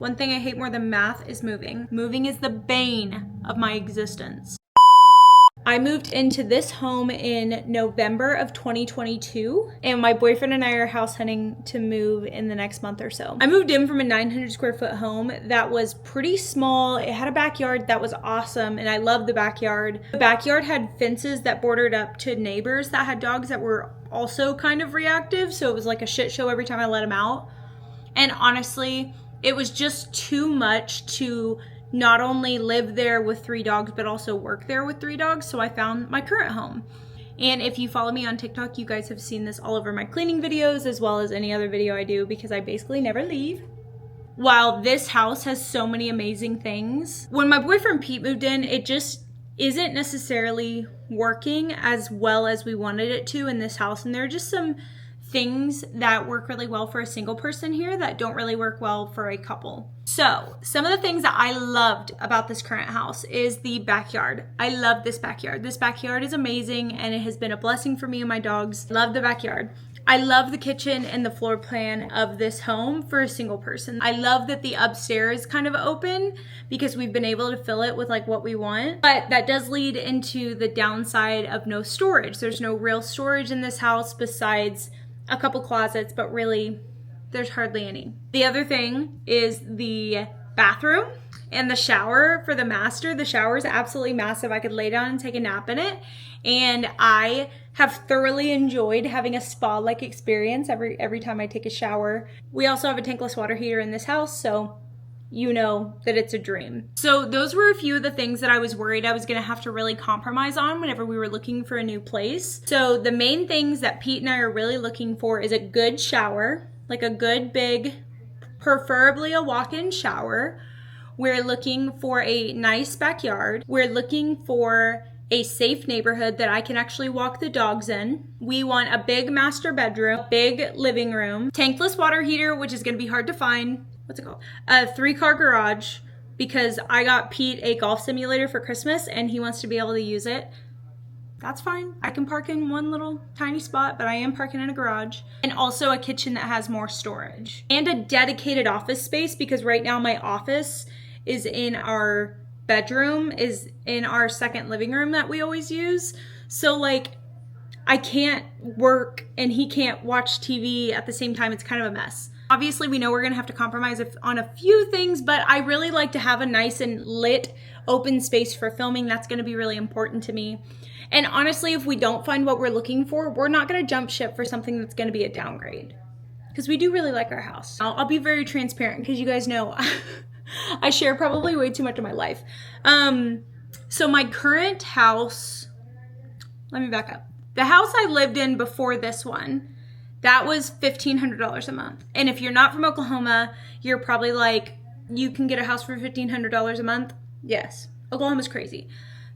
One thing I hate more than math is moving. Moving is the bane of my existence. I moved into this home in November of 2022, and my boyfriend and I are house hunting to move in the next month or so. I moved in from a 900 square foot home that was pretty small. It had a backyard that was awesome, and I loved the backyard. The backyard had fences that bordered up to neighbors that had dogs that were also kind of reactive, so it was like a shit show every time I let them out. And honestly, it was just too much to not only live there with 3 dogs, but also work there with 3 dogs. So I found my current home. And if you follow me on TikTok, you guys have seen this all over my cleaning videos, as well as any other video I do, because I basically never leave. While this house has so many amazing things, when my boyfriend Pete moved in, it just isn't necessarily working as well as we wanted it to in this house. And there are just some things that work really well for a single person here that don't really work well for a couple. So some of the things that I loved about this current house is the backyard. I love this backyard. This backyard is amazing, and it has been a blessing for me and my dogs. Love the backyard. I love the kitchen and the floor plan of this home for a single person. I love that the upstairs is kind of open because we've been able to fill it with like what we want. But that does lead into the downside of no storage. There's no real storage in this house besides a couple closets, but really there's hardly any. The other thing is the bathroom and the shower for the master. The shower is absolutely massive. I could lay down and take a nap in it. And I have thoroughly enjoyed having a spa-like experience every time I take a shower. We also have a tankless water heater in this house, so you know that it's a dream. So those were a few of the things that I was worried I was gonna have to really compromise on whenever we were looking for a new place. So the main things that Pete and I are really looking for is a good shower, like a good big, preferably a walk-in shower. We're looking for a nice backyard. We're looking for a safe neighborhood that I can actually walk the dogs in. We want a big master bedroom, a big living room, tankless water heater, which is gonna be hard to find. What's it called? A 3-car garage, because I got Pete a golf simulator for Christmas and he wants to be able to use it. That's fine. I can park in one little tiny spot, but I am parking in a garage. And also a kitchen that has more storage. And a dedicated office space, because right now my office is in our bedroom, is in our second living room that we always use. So like, I can't work and he can't watch TV at the same time. It's kind of a mess. Obviously, we know we're gonna have to compromise on a few things, but I really like to have a nice and lit open space for filming. That's gonna be really important to me. And honestly, if we don't find what we're looking for, we're not gonna jump ship for something that's gonna be a downgrade, because we do really like our house. I'll be very transparent, because you guys know I share probably way too much of my life. So my current house, let me back up. The house I lived in before this one, that was $1,500 a month. And if you're not from Oklahoma, you're probably like, you can get a house for $1,500 a month? Yes. Oklahoma's crazy.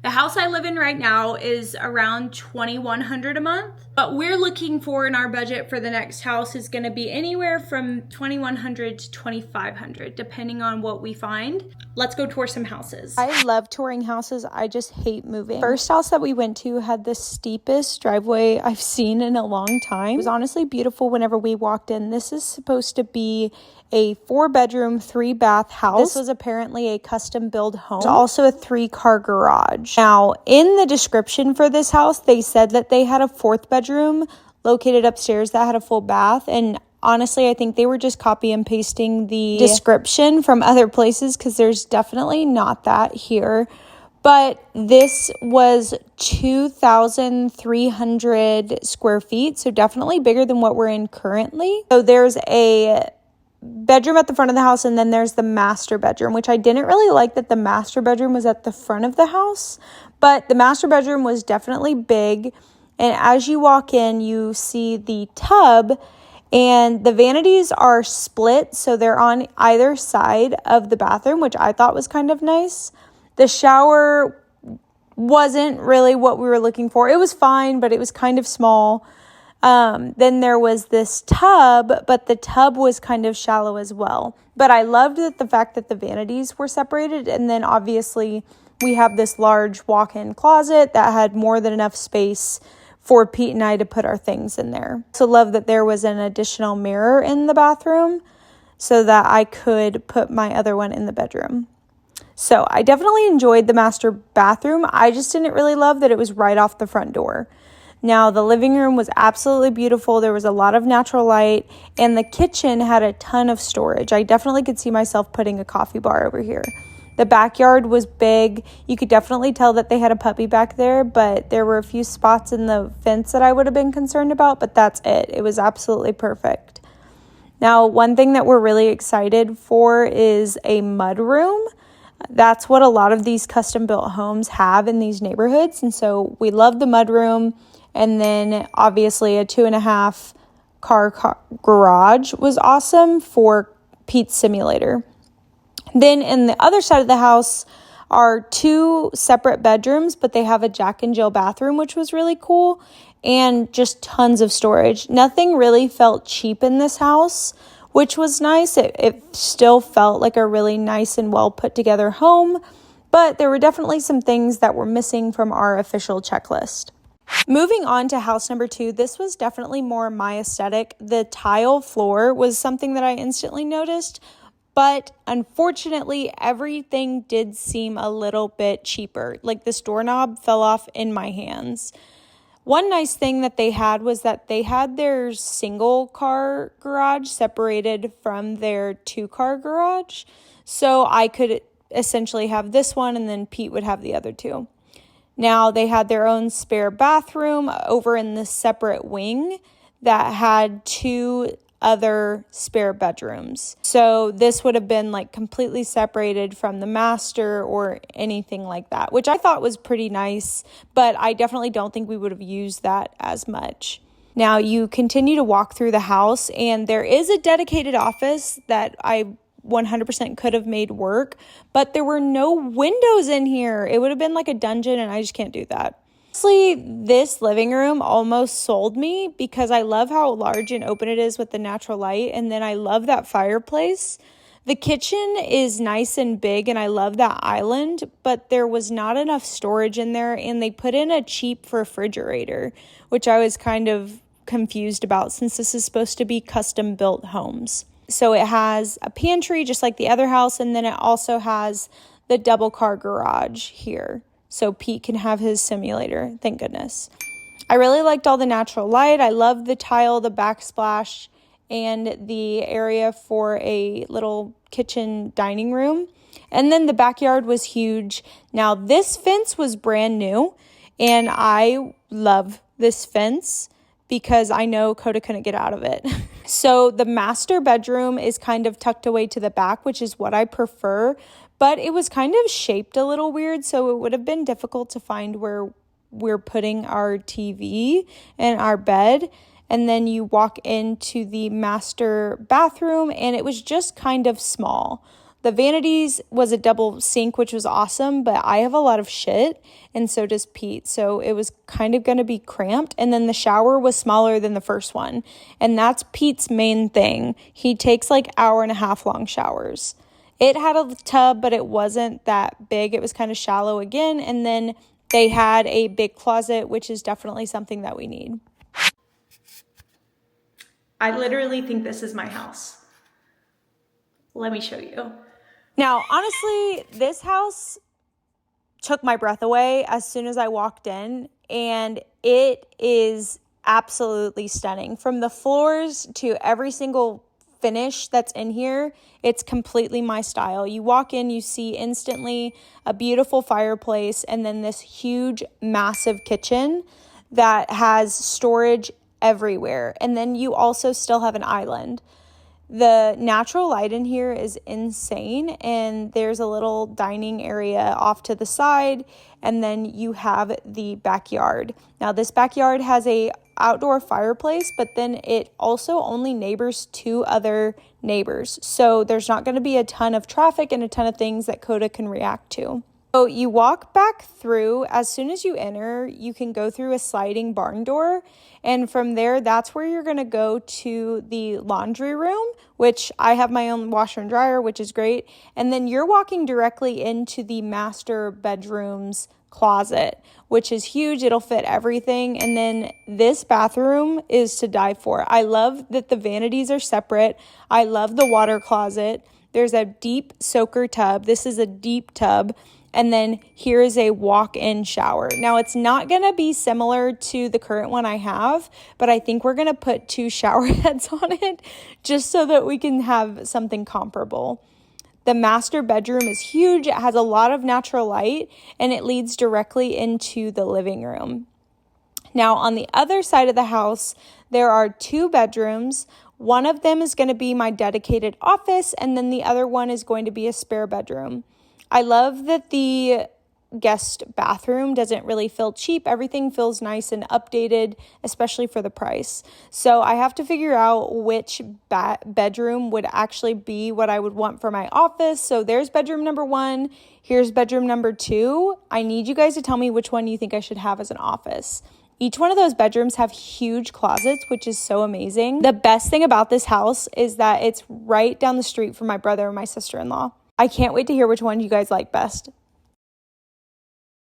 The house I live in right now is around $2,100 a month. What we're looking for in our budget for the next house is gonna be anywhere from $2,100 to $2,500, depending on what we find. Let's go tour some houses. I love touring houses. I just hate moving. First house that we went to had the steepest driveway I've seen in a long time. It was honestly beautiful whenever we walked in. This is supposed to be a 4-bedroom, 3-bath house. This was apparently a custom build home. There's also a 3-car garage. Now, in the description for this house, they said that they had a 4th bedroom located upstairs that had a full bath, and honestly, I think they were just copy and pasting the description from other places, because there's definitely not that here. But this was 2,300 square feet, so definitely bigger than what we're in currently. So there's a bedroom at the front of the house, and then there's the master bedroom, which I didn't really like that the master bedroom was at the front of the house, but the master bedroom was definitely big. And as you walk in, you see the tub, and the vanities are split, so they're on either side of the bathroom, which I thought was kind of nice. The shower wasn't really what we were looking for. It was fine, but it was kind of small. Then there was this tub, but the tub was kind of shallow as well. But I loved the fact that the vanities were separated. And then obviously we have this large walk-in closet that had more than enough space for Pete and I to put our things in there. So love that there was an additional mirror in the bathroom. so that I could put my other one in the bedroom. So I definitely enjoyed the master bathroom. I just didn't really love that it was right off the front door. Now, the living room was absolutely beautiful. There was a lot of natural light, and the kitchen had a ton of storage. I definitely could see myself putting a coffee bar over here. The backyard was big. You could definitely tell that they had a puppy back there, but there were a few spots in the fence that I would have been concerned about, but that's it. It was absolutely perfect. Now, one thing that we're really excited for is a mud room. That's what a lot of these custom built homes have in these neighborhoods. And so we love the mud room. And then obviously a 2.5 car garage was awesome for Pete's simulator. Then in the other side of the house are 2 separate bedrooms, but they have a Jack and Jill bathroom, which was really cool, and just tons of storage. Nothing really felt cheap in this house, which was nice. It still felt like a really nice and well put together home, but there were definitely some things that were missing from our official checklist. Moving on to house number 2, this was definitely more my aesthetic. The tile floor was something that I instantly noticed, but unfortunately, everything did seem a little bit cheaper. Like this doorknob fell off in my hands. One nice thing that they had was that they had their single car garage separated from their 2-car garage. So I could essentially have this one and then Pete would have the other 2. Now they had their own spare bathroom over in the separate wing that had 2 other spare bedrooms. So this would have been like completely separated from the master or anything like that, which I thought was pretty nice, but I definitely don't think we would have used that as much. Now you continue to walk through the house and there is a dedicated office that I 100% could have made work, but there were no windows in here. It would have been like a dungeon and I just can't do that. Honestly, this living room almost sold me because I love how large and open it is with the natural light, and then I love that fireplace. The kitchen is nice and big and I love that island, but there was not enough storage in there, and they put in a cheap refrigerator, which I was kind of confused about since this is supposed to be custom built homes. So it has a pantry just like the other house, and then it also has the double car garage here. So Pete can have his simulator, thank goodness. I really liked all the natural light. I loved the tile, the backsplash, and the area for a little kitchen dining room. And then the backyard was huge. Now this fence was brand new, and I love this fence because I know Coda couldn't get out of it. So the master bedroom is kind of tucked away to the back, which is what I prefer. But it was kind of shaped a little weird, so it would have been difficult to find where we're putting our TV and our bed. And then you walk into the master bathroom, and it was just kind of small. The vanities was a double sink, which was awesome, but I have a lot of shit, and so does Pete. So it was kind of going to be cramped. And then the shower was smaller than the first one. And that's Pete's main thing. He takes like 1.5 hour long showers. It had a tub, but it wasn't that big. It was kind of shallow again. And then they had a big closet, which is definitely something that we need. I literally think this is my house. Let me show you. Now, honestly, this house took my breath away as soon as I walked in, and it is absolutely stunning. From the floors to every single finish that's in here, it's completely my style. You walk in, you see instantly a beautiful fireplace, and then this huge, massive kitchen that has storage everywhere. And then you also still have an island. The natural light in here is insane, and there's a little dining area off to the side, and then you have the backyard. Now, this backyard has a outdoor fireplace, but then it also only neighbors 2 other neighbors. So there's not going to be a ton of traffic and a ton of things that Coda can react to. So you walk back through. As soon as you enter, you can go through a sliding barn door. And from there, that's where you're going to go to the laundry room, which I have my own washer and dryer, which is great. And then you're walking directly into the master bedroom's closet, which is huge. It'll fit everything. And then this bathroom is to die for. I love that the vanities are separate. I love the water closet. There's a deep soaker tub. This is a deep tub. And then here is a walk-in shower. Now, it's not going to be similar to the current one I have, but I think we're going to put 2 shower heads on it just so that we can have something comparable. The master bedroom is huge. It has a lot of natural light, and it leads directly into the living room. Now, on the other side of the house, there are 2 bedrooms. One of them is going to be my dedicated office, and then the other one is going to be a spare bedroom. I love that the guest bathroom doesn't really feel cheap. Everything feels nice and updated, especially for the price. So I have to figure out which bedroom would actually be what I would want for my office. So there's bedroom number 1. Here's bedroom number 2. I need you guys to tell me which one you think I should have as an office. Each one of those bedrooms have huge closets, which is so amazing. The best thing about this house is that it's right down the street from my brother and my sister-in-law. I can't wait to hear which one you guys like best.